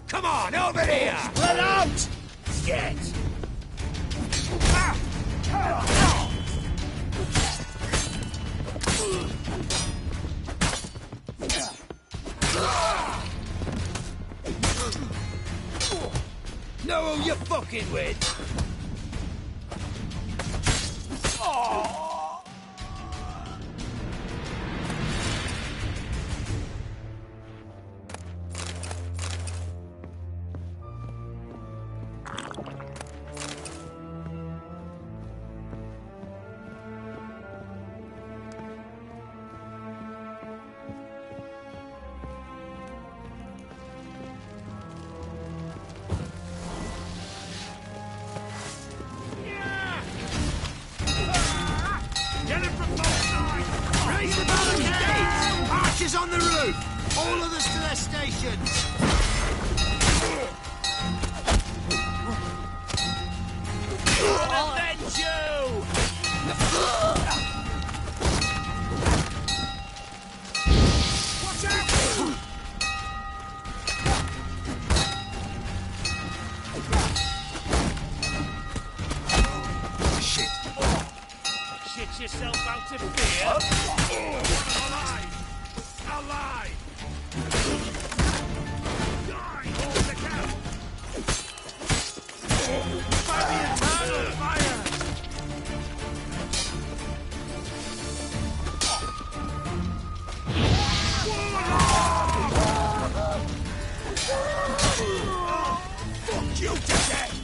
Come on, over here! Let out! Get! Know who you're fucking with? On the roof! All others to their stations! I'll avenge you! Watch out! Shit! Shit yourself out of fear! Alive! Alive! Die! Hold the count! By the eternal fire! Fuck you to death!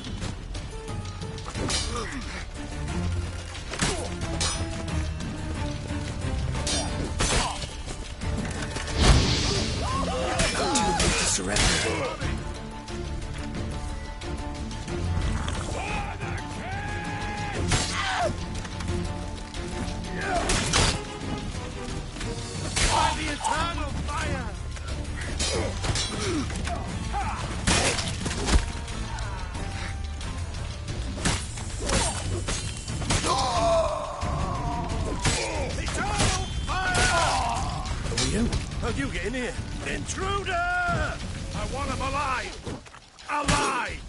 Surrender. By the eternal fire! Eternal fire! Who are you? How'd you get in here? Intruder! I want him alive! Alive!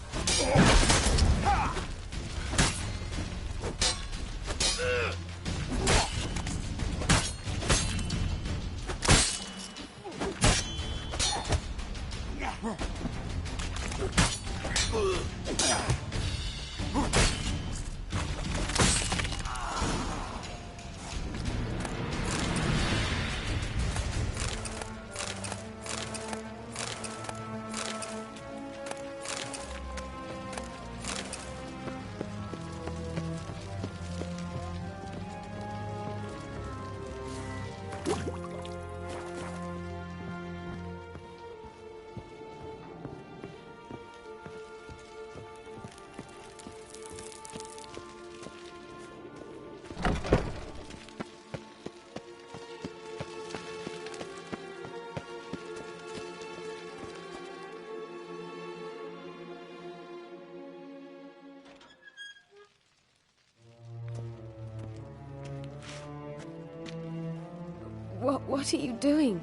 What are you doing?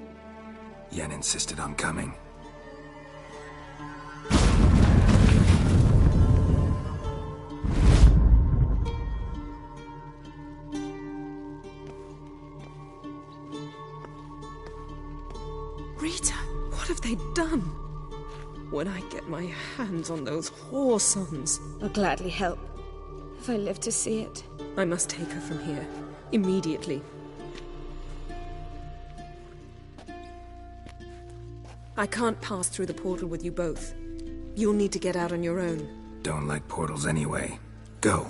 Yen insisted on coming. Rita, what have they done? When I get my hands on those whore sons... I'll gladly help, if I live to see it. I must take her from here, immediately. I can't pass through the portal with you both. You'll need to get out on your own. Don't like portals anyway. Go.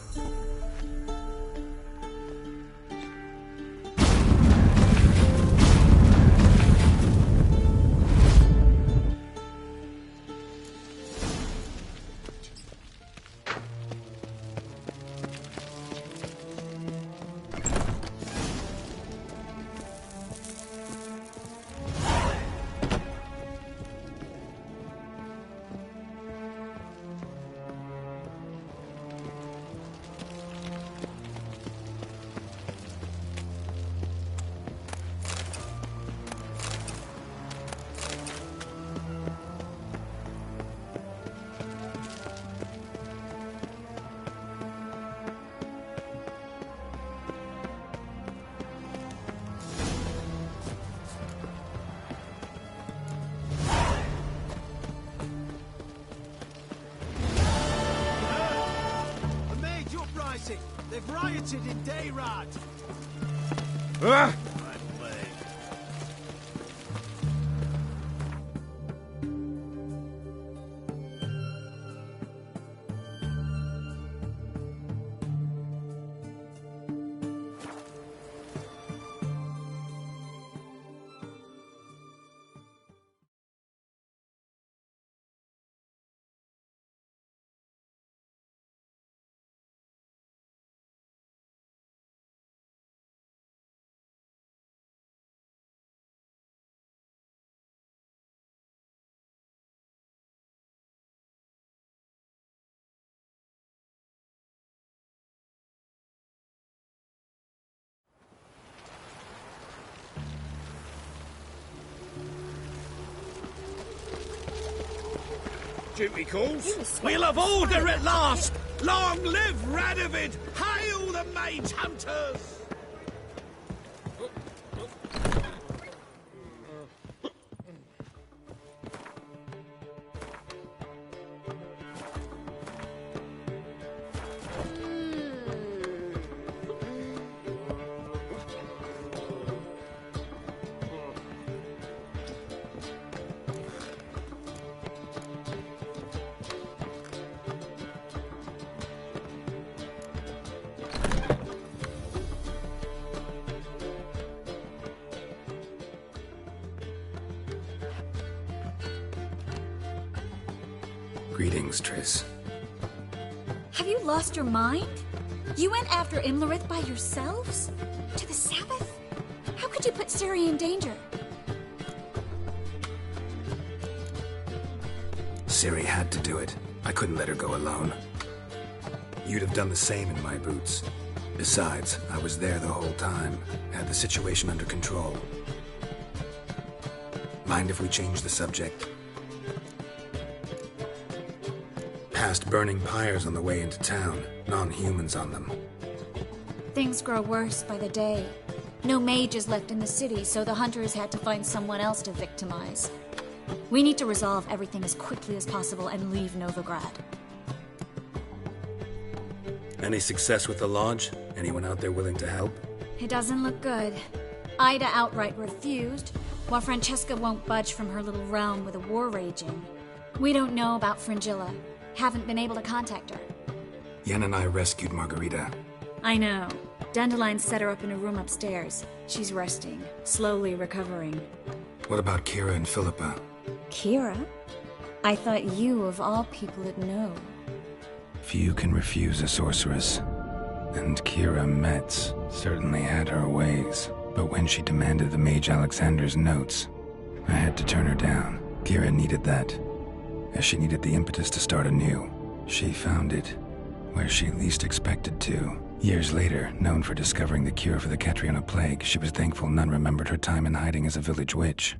They've rioted in Dayrad. Ah! Duty calls. We'll have order at last. Long live Radovid! Hail the Mage Hunters! Greetings, Triss. Have you lost your mind? You went after Imlerith by yourselves? To the Sabbath? How could you put Ciri in danger? Ciri had to do it. I couldn't let her go alone. You'd have done the same in my boots. Besides, I was there the whole time. Had the situation under control. Mind if we change the subject? Past burning pyres on the way into town. Non-humans on them. Things grow worse by the day. No mages left in the city, so the hunters had to find someone else to victimize. We need to resolve everything as quickly as possible and leave Novigrad. Any success with the Lodge? Anyone out there willing to help? It doesn't look good. Ida outright refused, while Francesca won't budge from her little realm with a war raging. We don't know about Fringilla. Haven't been able to contact her. Yen and I rescued Margarita. I know. Dandelion set her up in a room upstairs. She's resting, slowly recovering. What about Kira and Philippa? Kira? I thought you, of all people, would know. Few can refuse a sorceress. And Kira Metz certainly had her ways. But when she demanded the Mage Alexander's notes, I had to turn her down. Kira needed that. As she needed the impetus to start anew. She found it where she least expected to. Years later, known for discovering the cure for the Catriona plague, she was thankful none remembered her time in hiding as a village witch.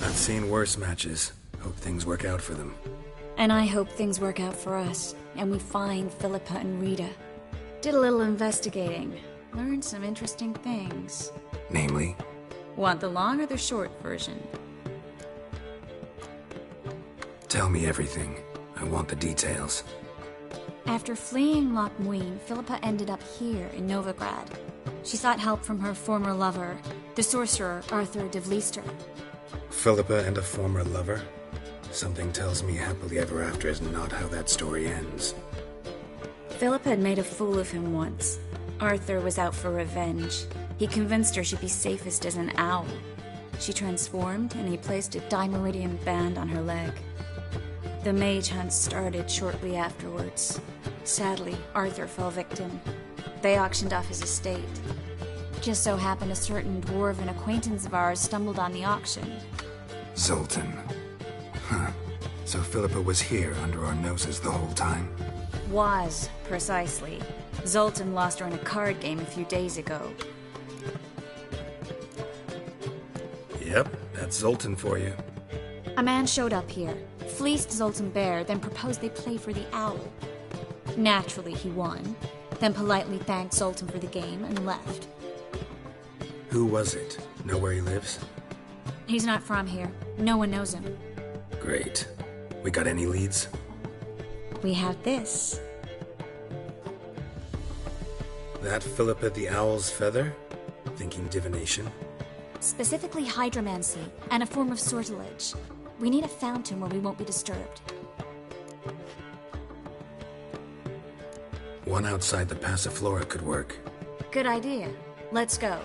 I've seen worse matches. Hope things work out for them. And I hope things work out for us, and we find Philippa and Rita. Did a little investigating. Learned some interesting things. Namely? Want the long or the short version? Tell me everything. I want the details. After fleeing Loch Muin, Philippa ended up here in Novigrad. She sought help from her former lover, the sorcerer Arthur de Vlister. Philippa and a former lover? Something tells me happily ever after is not how that story ends. Philippa had made a fool of him once. Arthur was out for revenge. He convinced her she'd be safest as an owl. She transformed, and he placed a Dimeridian band on her leg. The mage hunt started shortly afterwards. Sadly, Arthur fell victim. They auctioned off his estate. Just so happened a certain dwarven acquaintance of ours stumbled on the auction. Zoltan. Huh. So Philippa was here under our noses the whole time? Was, precisely. Zoltan lost her in a card game a few days ago. Yep, that's Zoltan for you. A man showed up here, fleeced Zoltan bare, then proposed they play for the owl. Naturally, he won, then politely thanked Zoltan for the game and left. Who was it? Know where he lives? He's not from here. No one knows him. Great. We got any leads? We have this. That Philippa the Owl's feather? Thinking divination? Specifically hydromancy, and a form of sortilege. We need a fountain where we won't be disturbed. One outside the Passiflora could work. Good idea. Let's go.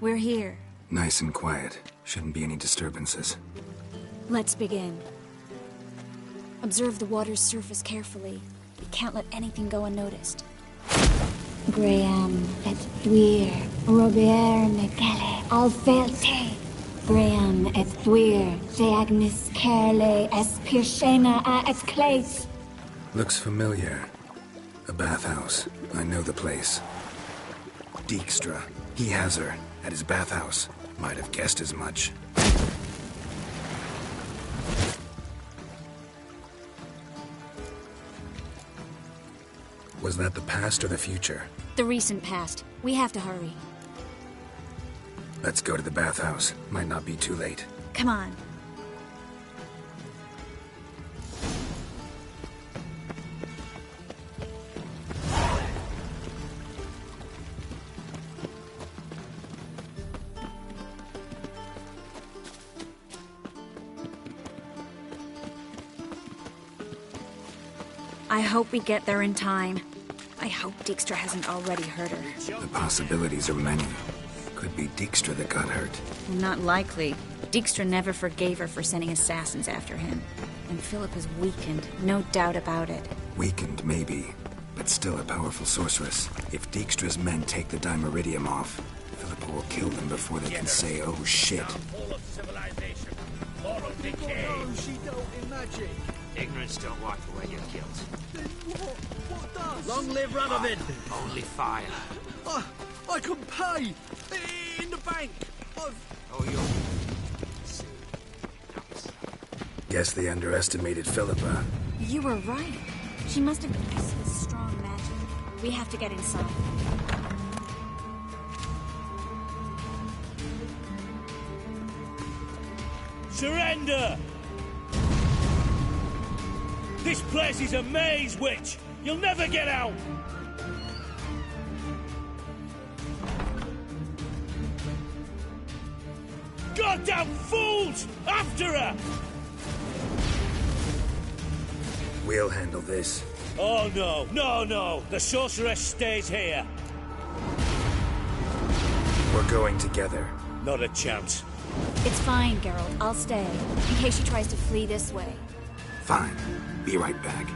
We're here. Nice and quiet. Shouldn't be any disturbances. Let's begin. Observe the water's surface carefully. We can't let anything go unnoticed. Graham et thuir, Robert Mekele, Alfelte. Graham et thuir, Deagnis Kerle, es Pirshena a et Clace. Looks familiar. A bathhouse. I know the place. Dijkstra. He has her. At his bathhouse. Might have guessed as much. Was that the past or the future? The recent past. We have to hurry. Let's go to the bathhouse. Might not be too late. Come on. I hope we get there in time. I hope Dijkstra hasn't already hurt her. The possibilities are many. Could be Dijkstra that got hurt. Not likely. Dijkstra never forgave her for sending assassins after him. And Philip is weakened, no doubt about it. Weakened, maybe. But still a powerful sorceress. If Dijkstra's men take the Dimeridium off, Philippa will kill them before they can say, oh shit. Full of civilization, full of decay. No, she don't imagine. Ignorance don't walk the way you're killed. Then what? What does? Long live Radovid! Only fire. I can pay! In the bank! Oh, you're... Guess they underestimated Philippa. You were right. She must have used his strong magic. We have to get inside. Surrender! This place is a maze, witch! You'll never get out! Goddamn fools! After her! We'll handle this. Oh no, no! The sorceress stays here. We're going together. Not a chance. It's fine, Geralt. I'll stay. In case she tries to flee this way. Fine. Be right back.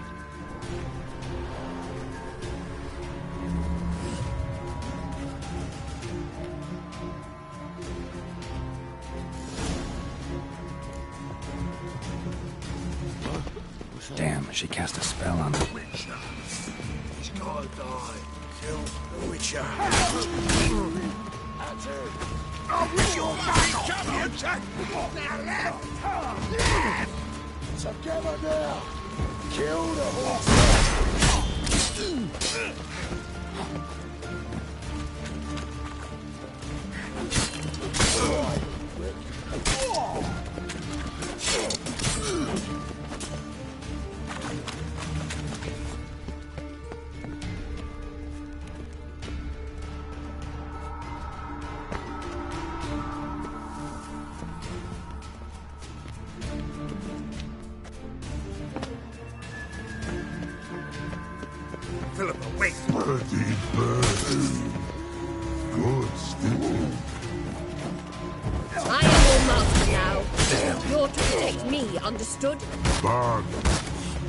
Damn, she cast a spell on the Witcher. He's gotta die. Kill the Witcher. That's it. I'll rid your mind, champion! Now left! Together now! Kill the horse! Philippa, wait! Good sticking. I am your master now. You're to protect me, understood? Bad.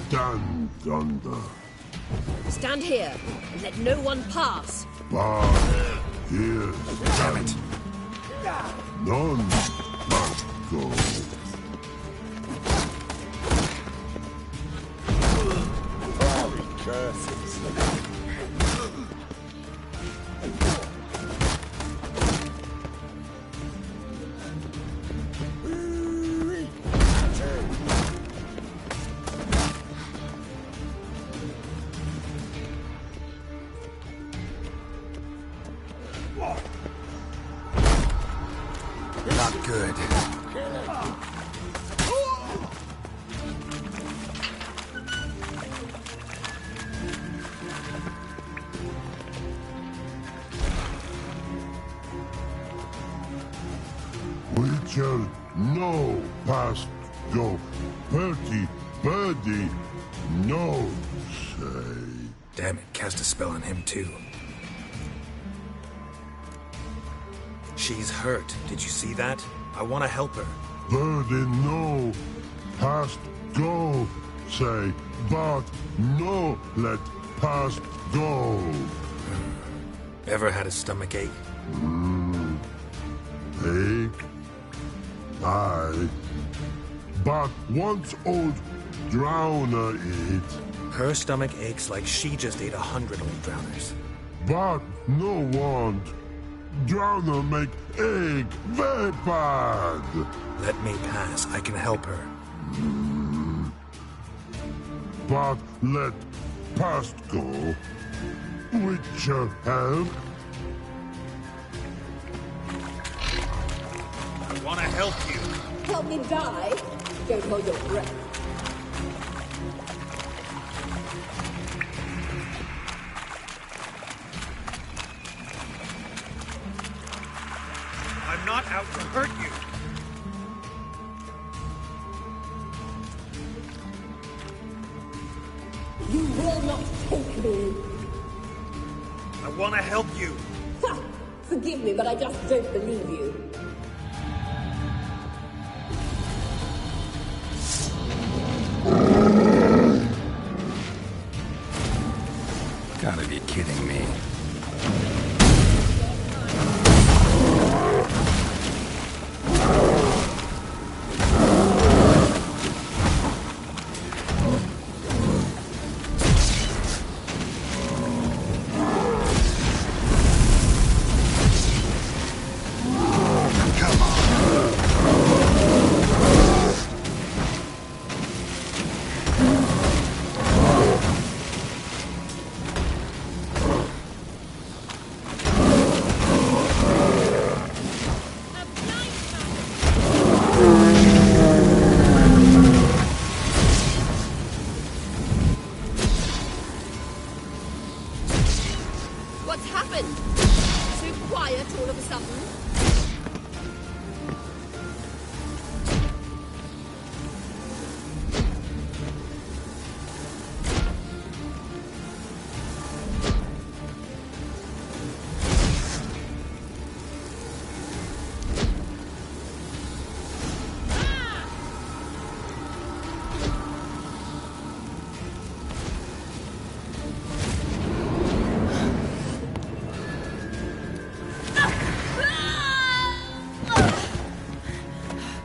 Stand thunder. Stand here and let no one pass. Bad. Here. Damn it. None must go. Not good. Witcher, no past go. Bertie, birdie, no say. Damn it, cast a spell on him too. She's hurt. Did you see that? I want to help her. Birdie, no past go say. But no let past go. Ever had a stomach ache? Ache? Aye. But once old drowner eat. Her stomach aches like she just ate 100 old drowners. But no want. Drowner make egg very bad. Let me pass. I can help her. But let past go. Witcher help. I want to help you. Help me die? Don't hold your breath. I'm not out to hurt you. You will not take me. I want to help you. Ha! Forgive me, but I just don't believe you. Gotta be kidding me. What's happened? So quiet all of a sudden.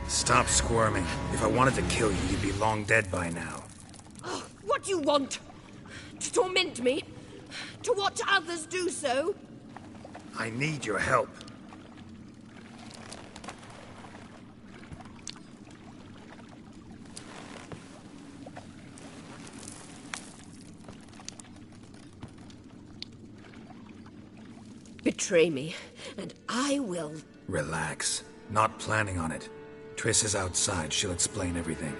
Stop squirming. If I wanted to kill you, you'd be long dead by now. Oh, what do you want? To torment me? To watch others do so? I need your help. Betray me, and I will. Relax. Not planning on it. Triss is outside. She'll explain everything.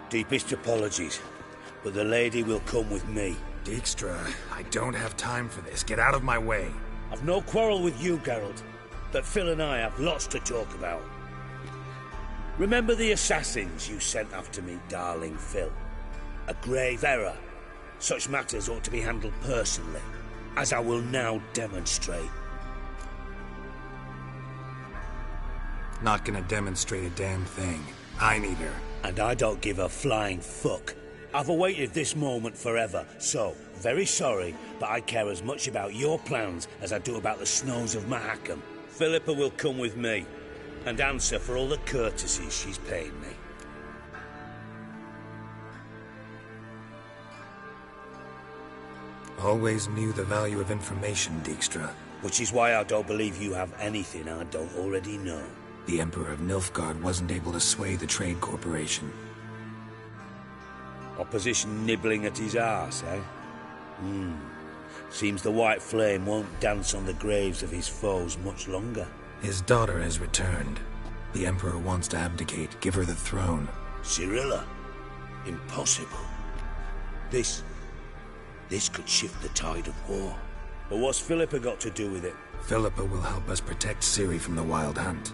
Deepest apologies, but the lady will come with me. Dijkstra, I don't have time for this. Get out of my way. I've no quarrel with you, Geralt, but Phil and I have lots to talk about. Remember the assassins you sent after me, darling Phil? A grave error. Such matters ought to be handled personally, as I will now demonstrate. Not gonna demonstrate a damn thing. I need her. And I don't give a flying fuck. I've awaited this moment forever, so, very sorry, but I care as much about your plans as I do about the snows of Mahakam. Philippa will come with me, and answer for all the courtesies she's paid me. Always knew the value of information, Dijkstra. Which is why I don't believe you have anything I don't already know. The Emperor of Nilfgaard wasn't able to sway the Trade Corporation. Opposition nibbling at his arse, eh? Seems the White Flame won't dance on the graves of his foes much longer. His daughter has returned. The Emperor wants to abdicate, give her the throne. Cirilla? Impossible. This could shift the tide of war. But what's Philippa got to do with it? Philippa will help us protect Ciri from the Wild Hunt.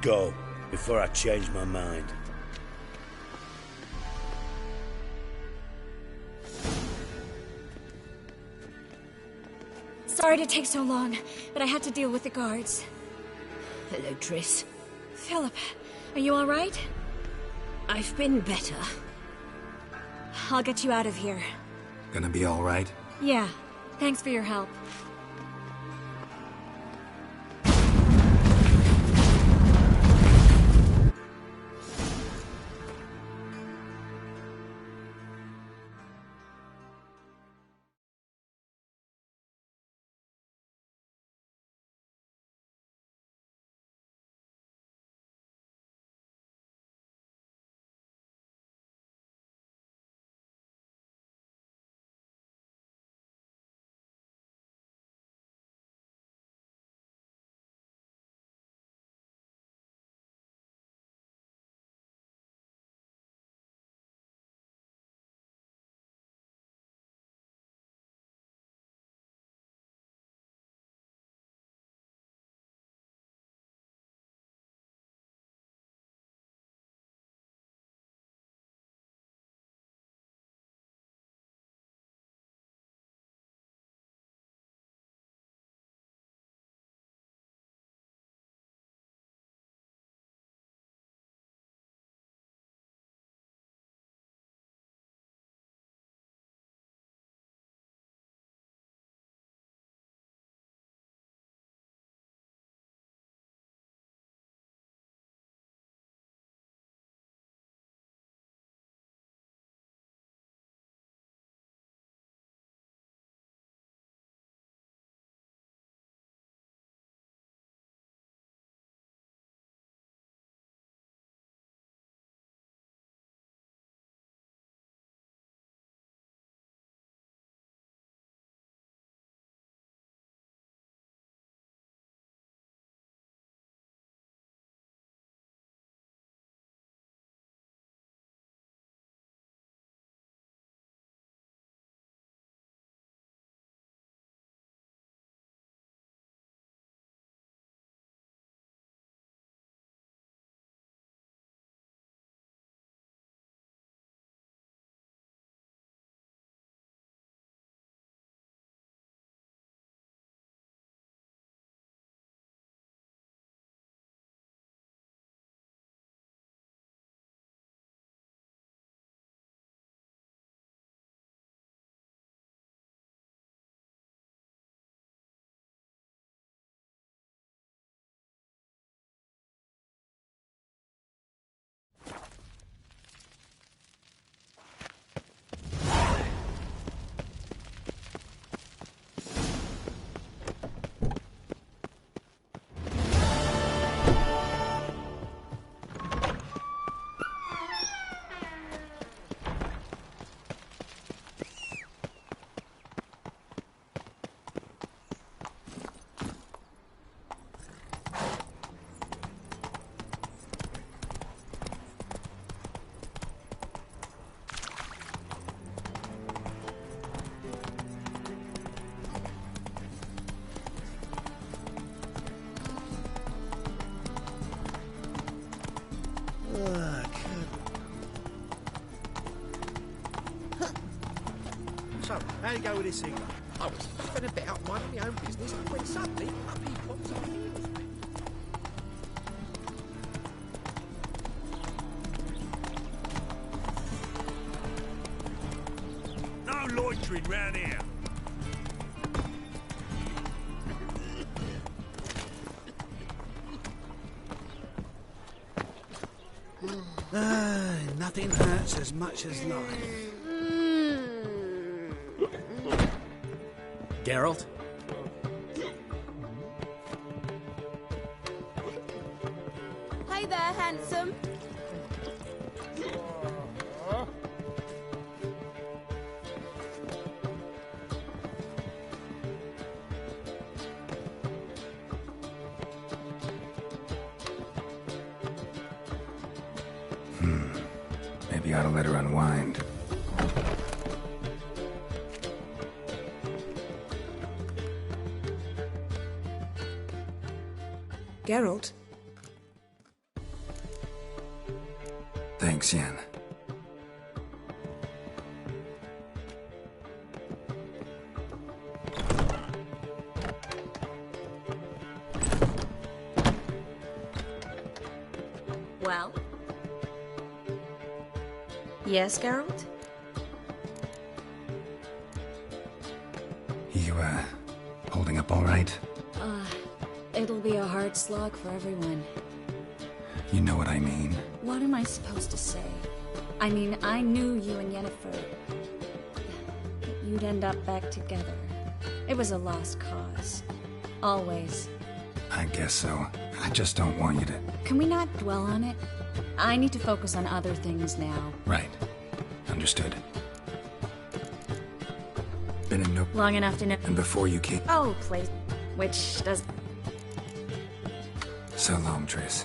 Go, before I change my mind. Sorry to take so long, but I had to deal with the guards. Hello, Triss. Philip, are you all right? I've been better. I'll get you out of here. Gonna be all right? Yeah. Thanks for your help. So, how you go with this thing? I was faffing about minding my own business when suddenly up he pops up. No loitering round here. Nothing hurts as much as life. Geralt? Hey there, handsome. Maybe I ought to let her unwind. Geralt? Thanks, Yen. Well? Yes, Geralt? You, holding up all right? It'll be a hard slog for everyone. You know what I mean. What am I supposed to say? I mean, I knew you and Yennefer. You'd end up back together. It was a lost cause. Always. I guess so. I just don't want you to... Can we not dwell on it? I need to focus on other things now. Right. Understood. Been in no... Long enough to know... And before you came... Oh, please. Which does... So long, Triss.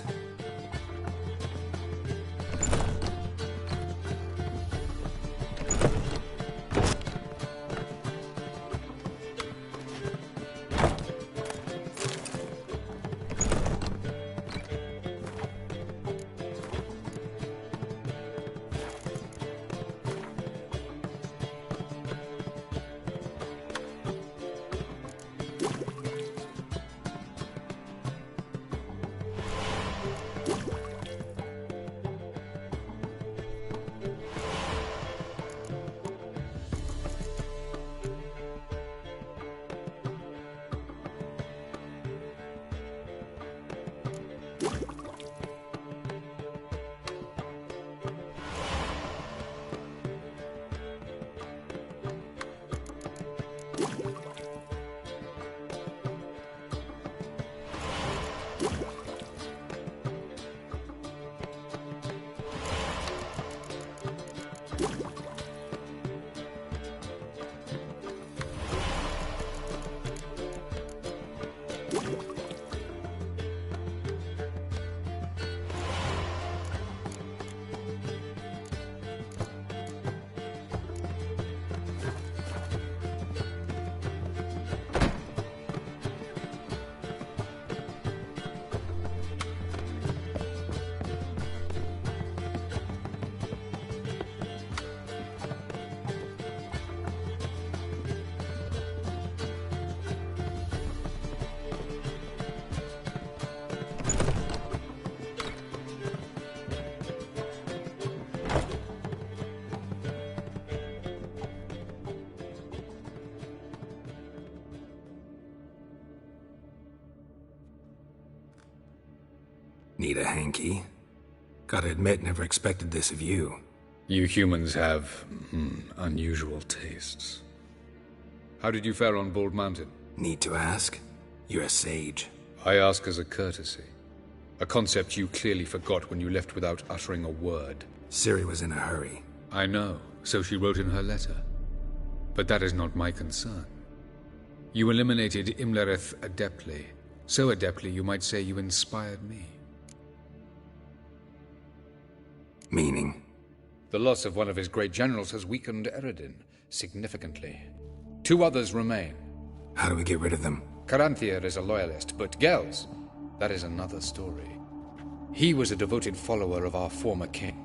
Need a hanky? Gotta admit, never expected this of you. You humans have, unusual tastes. How did you fare on Bald Mountain? Need to ask? You're a sage. I ask as a courtesy. A concept you clearly forgot when you left without uttering a word. Ciri was in a hurry. I know, so she wrote in her letter. But that is not my concern. You eliminated Imlerith adeptly. So adeptly you might say you inspired me. Meaning? The loss of one of his great generals has weakened Eredin significantly. 2 others remain. How do we get rid of them? Caranthir is a loyalist, but Gels, that is another story. He was a devoted follower of our former king.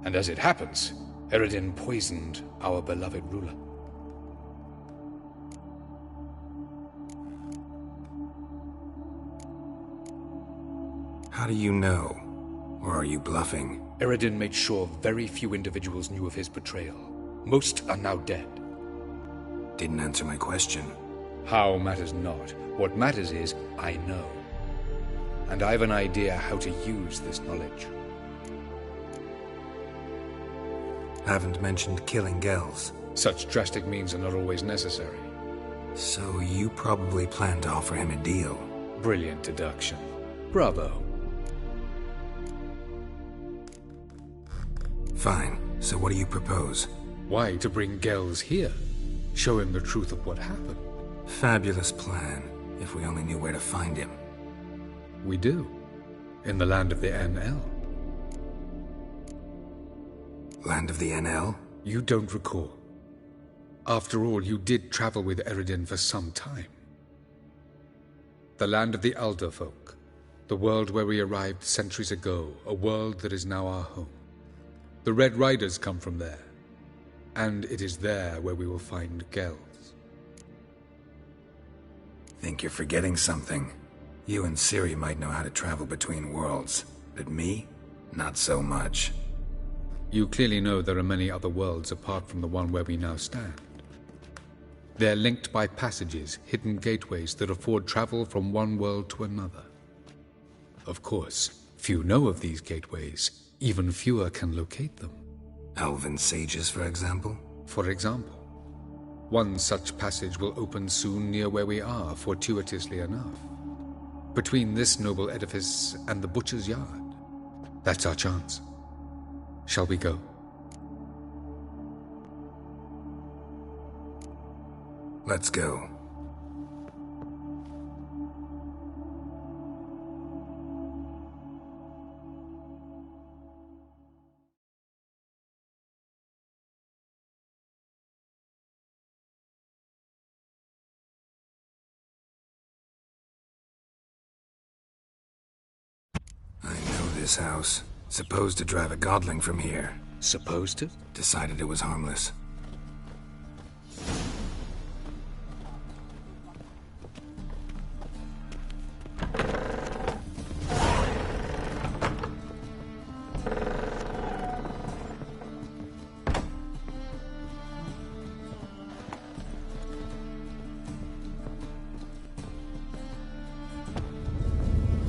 And as it happens, Eredin poisoned our beloved ruler. How do you know? Or are you bluffing? Eredin made sure very few individuals knew of his betrayal. Most are now dead. Didn't answer my question. How matters not. What matters is, I know. And I have an idea how to use this knowledge. Haven't mentioned killing Gels. Such drastic means are not always necessary. So you probably plan to offer him a deal. Brilliant deduction. Bravo. Fine. So what do you propose? Why, to bring Gels here. Show him the truth of what happened. Fabulous plan, if we only knew where to find him. We do. In the land of the NL. Land of the NL? You don't recall. After all, you did travel with Eredin for some time. The land of the Alderfolk. The world where we arrived centuries ago. A world that is now our home. The Red Riders come from there. And it is there where we will find Gels. Think you're forgetting something. You and Ciri might know how to travel between worlds. But me? Not so much. You clearly know there are many other worlds apart from the one where we now stand. They're linked by passages, hidden gateways that afford travel from one world to another. Of course, few know of these gateways. Even fewer can locate them. Elven sages, for example? For example. One such passage will open soon near where we are, fortuitously enough. Between this noble edifice and the butcher's yard. That's our chance. Shall we go? Let's go. I know this house. Supposed to drive a godling from here. Supposed to? Decided it was harmless.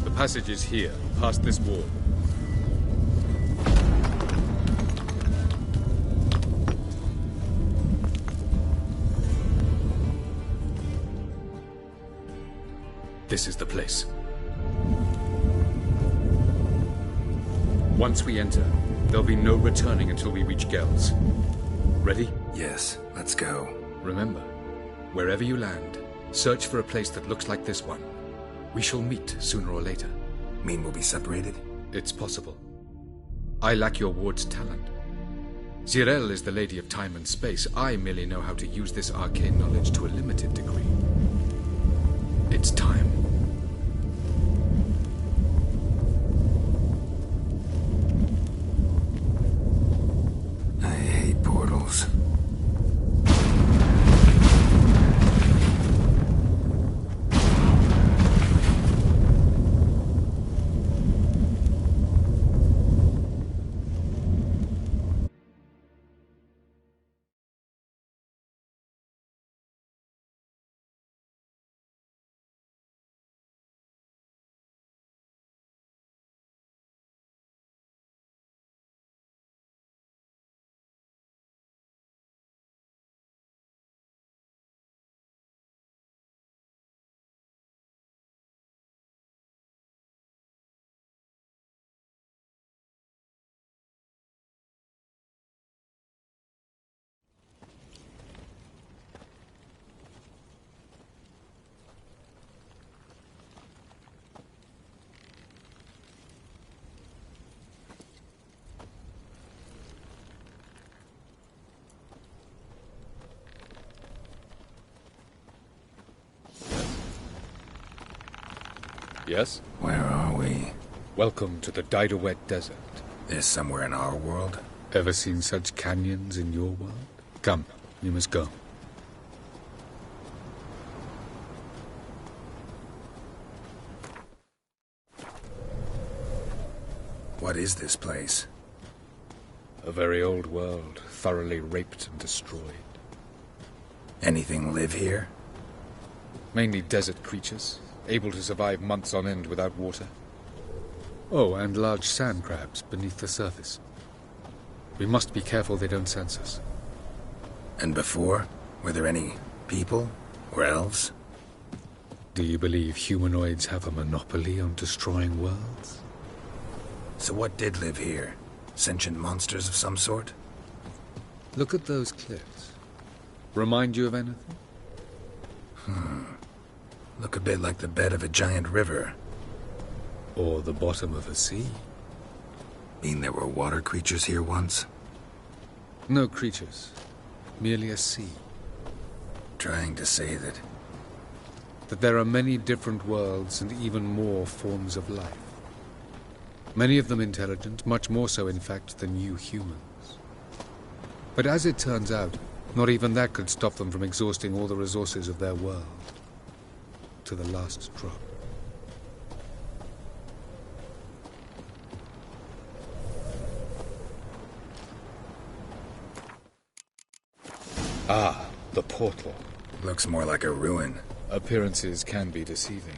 The passage is here, past this wall. This is the place. Once we enter, there'll be no returning until we reach Gels. Ready? Yes, let's go. Remember, wherever you land, search for a place that looks like this one. We shall meet sooner or later. Mean we'll be separated? It's possible. I lack your ward's talent. Zirel is the lady of time and space. I merely know how to use this arcane knowledge to a limited degree. It's time. I hate portals. Yes? Where are we? Welcome to the Didowet Desert. This somewhere in our world? Ever seen such canyons in your world? Come, you must go. What is this place? A very old world, thoroughly raped and destroyed. Anything live here? Mainly desert creatures, able to survive months on end without water. Oh, and large sand crabs beneath the surface. We must be careful they don't sense us. And before? Were there any people? Or elves? Do you believe humanoids have a monopoly on destroying worlds? So what did live here? Sentient monsters of some sort? Look at those cliffs. Remind you of anything? Look a bit like the bed of a giant river. Or the bottom of a sea. Mean there were water creatures here once? No creatures. Merely a sea. Trying to say that there are many different worlds and even more forms of life. Many of them intelligent, much more so in fact than you humans. But as it turns out, not even that could stop them from exhausting all the resources of their world. To the last drop. Ah, the portal. looks more like a ruin. Appearances can be deceiving.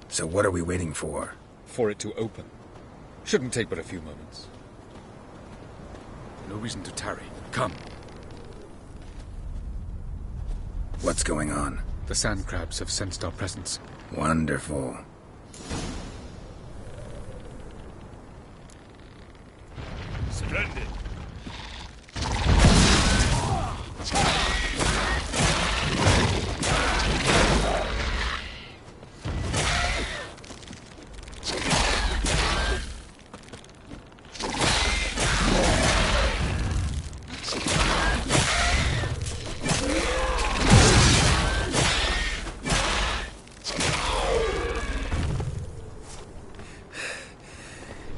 So what are we waiting for? For it to open. Shouldn't take but a few moments. No reason to tarry. Come. What's going on? The sand crabs have sensed our presence. Wonderful. Splendid.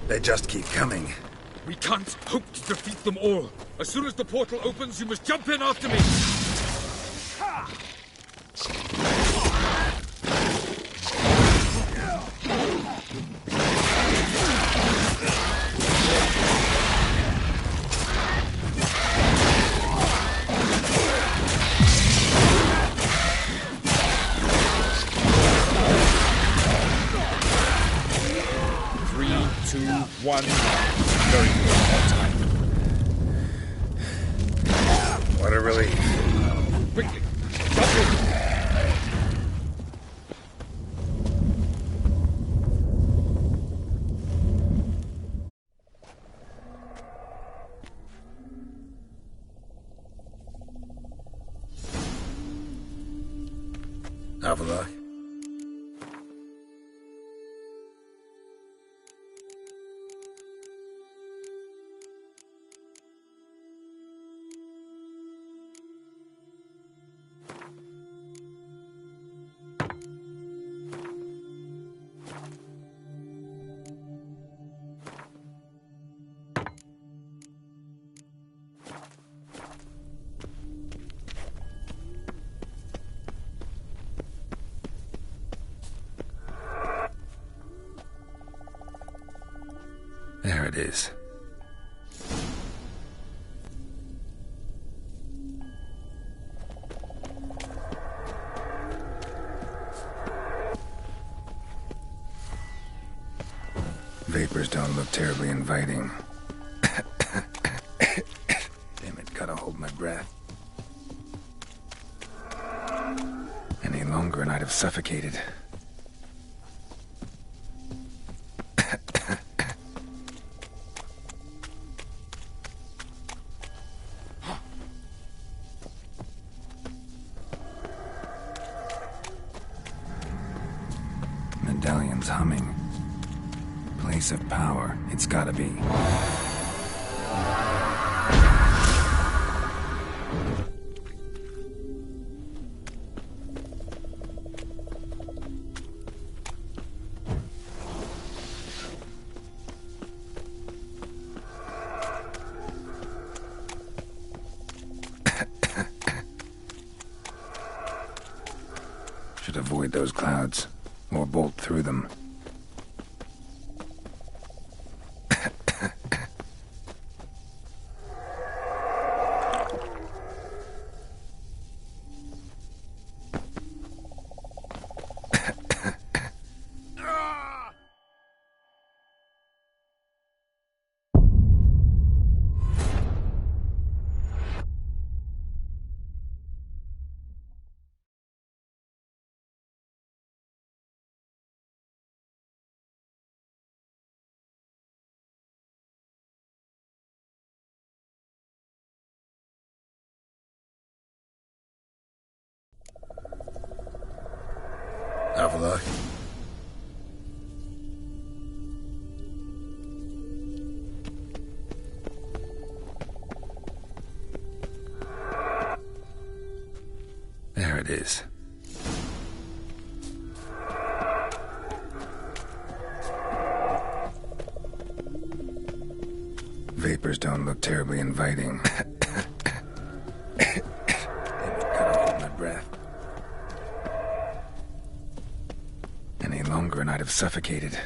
They just keep coming. We can't hope to defeat them all. As soon as the portal opens, you must jump in after me. One. Very good. On time. What a relief. Quickly. Jump in. Avila. There it is. Vapors don't look terribly inviting. Damn it, gotta hold my breath. Any longer and I'd have suffocated. Medallion's humming. Place of power, it's gotta be. Should avoid those clouds, or bolt through them. Have they? There it is. Vapors don't look terribly inviting. Let me cut off my breath. Any longer and I'd have suffocated.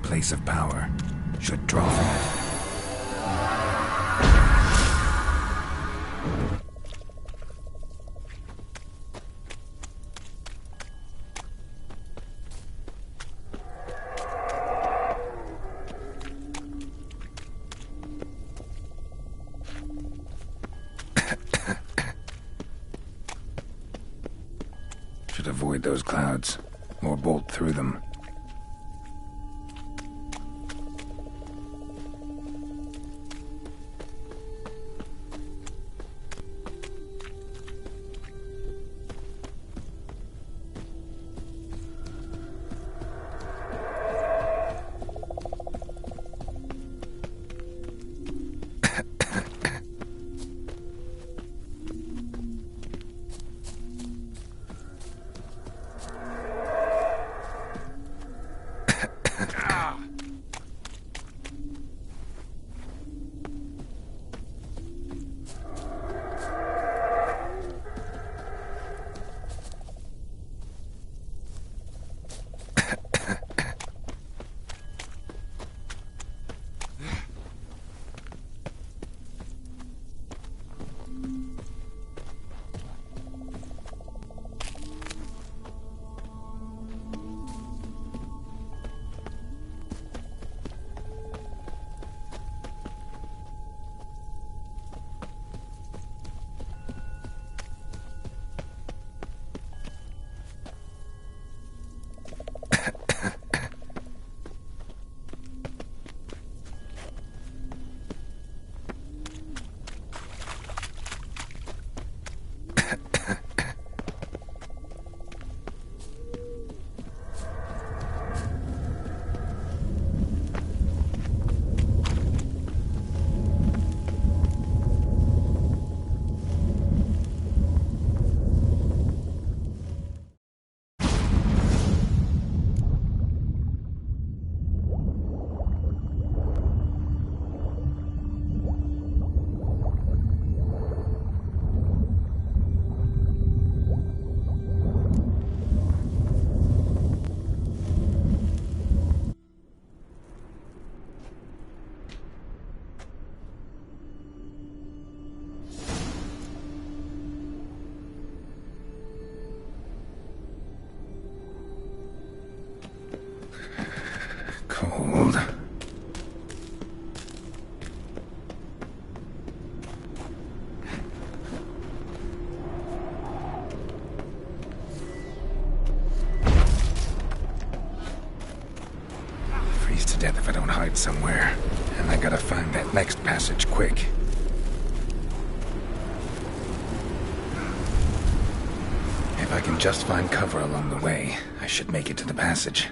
Place of power should draw from it. Should avoid those clouds, or bolt through them. Cold. Freeze to death if I don't hide somewhere. And I gotta find that next passage quick. If I can just find cover along the way, I should make it to the passage.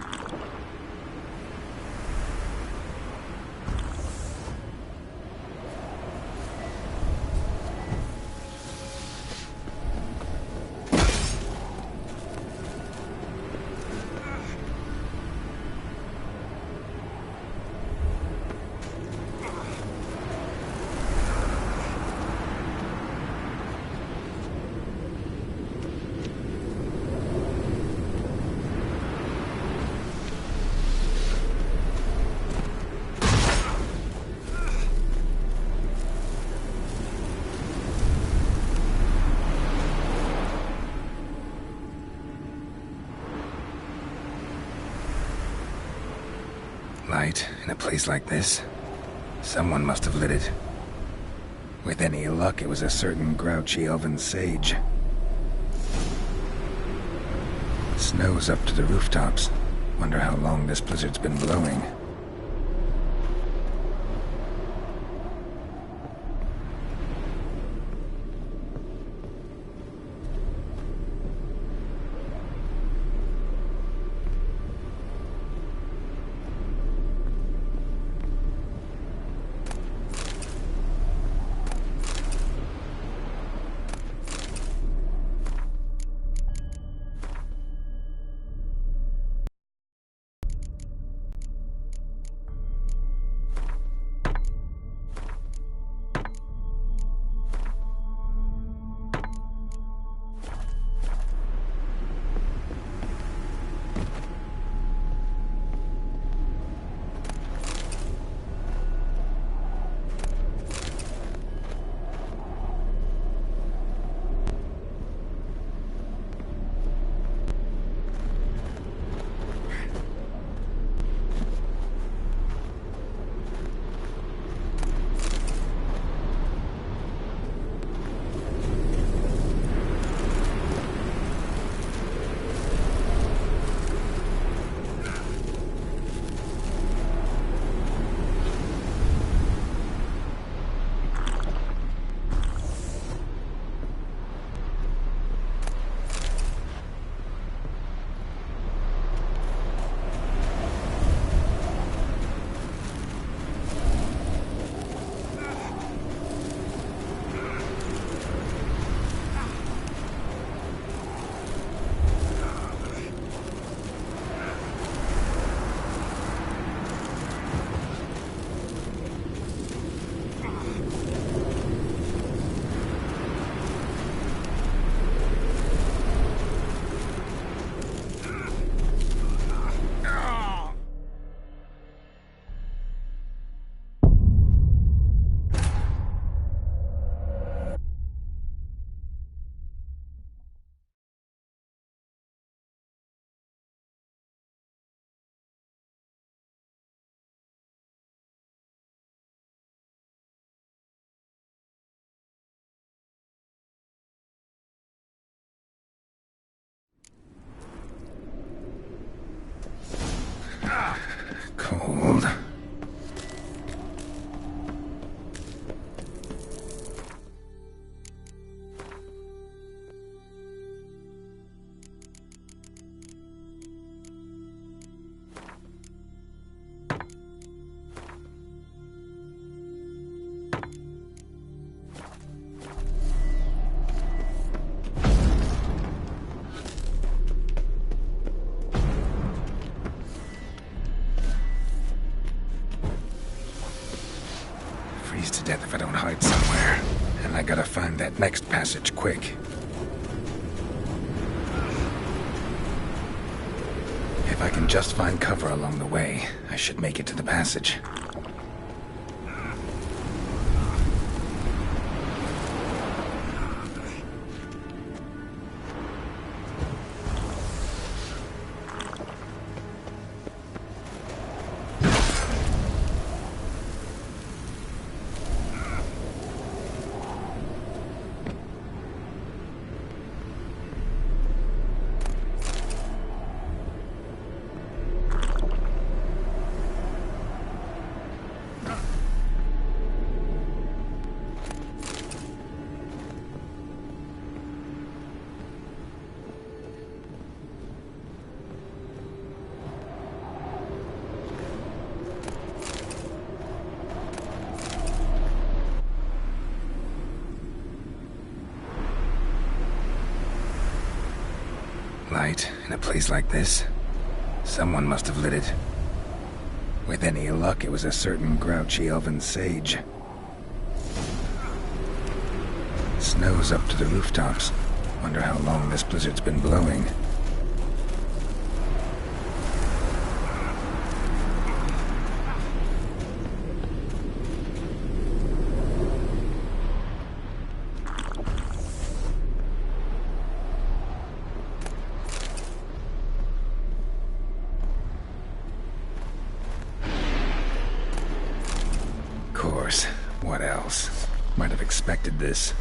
Light in a place like this? Someone must have lit it. With any luck, it was a certain grouchy elven sage. Snow's up to the rooftops. Wonder how long this blizzard's been blowing. Cold. Freeze to death if I don't hide somewhere. And I gotta find that next passage quick. If I can just find cover along the way, I should make it to the passage. Light in a place like this? Someone must have lit it. With any luck, it was a certain grouchy elven sage. Snow's up to the rooftops. Wonder how long this blizzard's been blowing. Of course. What else? Might have expected this.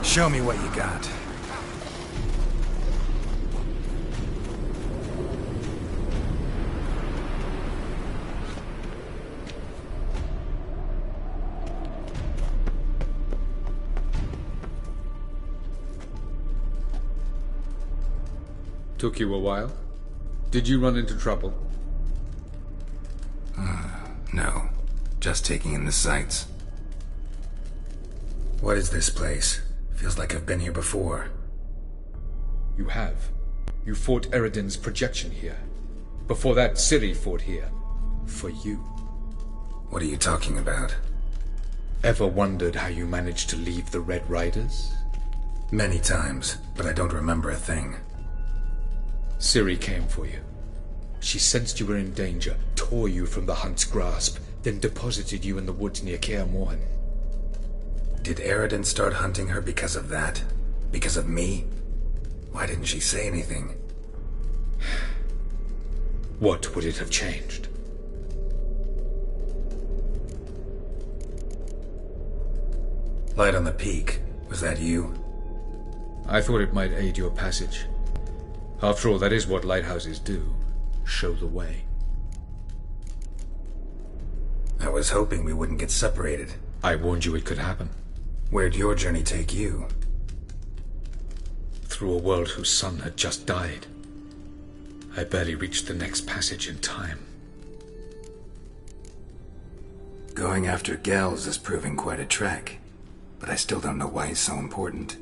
Show me what you got. Took you a while? Did you run into trouble? No. Just taking in the sights. What is this place? Feels like I've been here before. You have. You fought Eredin's projection here. Before that, Ciri fought here. For you. What are you talking about? Ever wondered how you managed to leave the Red Riders? Many times, but I don't remember a thing. Ciri came for you. She sensed you were in danger, tore you from the Hunt's grasp, then deposited you in the woods near Kaer Morhen. Did Eredin start hunting her because of that? Because of me? Why didn't she say anything? What would it have changed? Light on the peak. Was that you? I thought it might aid your passage. After all, that is what lighthouses do. Show the way. I was hoping we wouldn't get separated. I warned you it could happen. Where'd your journey take you? Through a world whose sun had just died. I barely reached the next passage in time. Going after Gels is proving quite a trek, but I still don't know why he's so important.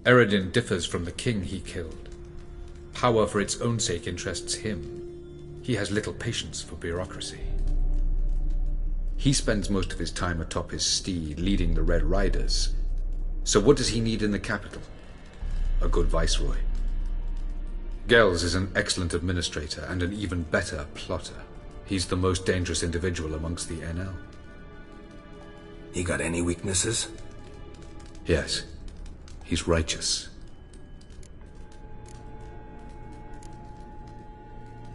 Eredin differs from the king he killed. Power for its own sake interests him. He has little patience for bureaucracy. He spends most of his time atop his steed, leading the Red Riders. So what does he need in the capital? A good viceroy. Gels is an excellent administrator and an even better plotter. He's the most dangerous individual amongst the NL. He got any weaknesses? Yes. He's righteous.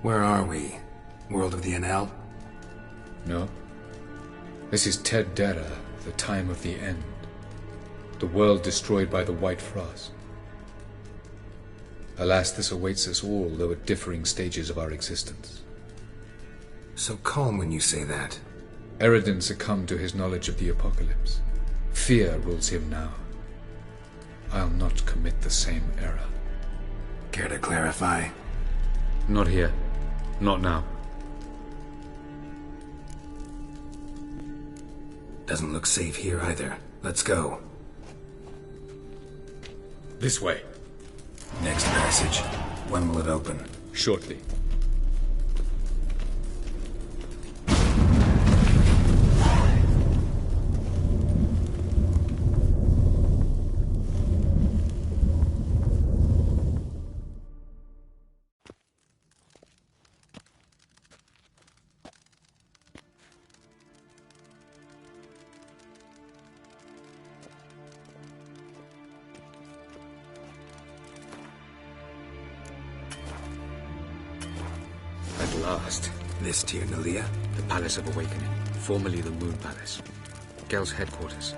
Where are we? World of the NL? No. This is Ted Dara, The time of the end. The world destroyed by the White Frost. Alas, this awaits us all, though at differing stages of our existence. So calm when you say that. Eredin succumbed to his knowledge of the apocalypse. Fear rules him now. I'll not commit the same error. Care to clarify? Not here. Not now. Doesn't look safe here either. Let's go. This way. Next passage. When will it open? Shortly. At last. This Tyr Nalia? The Palace of Awakening, formerly the Moon Palace. Gel's headquarters.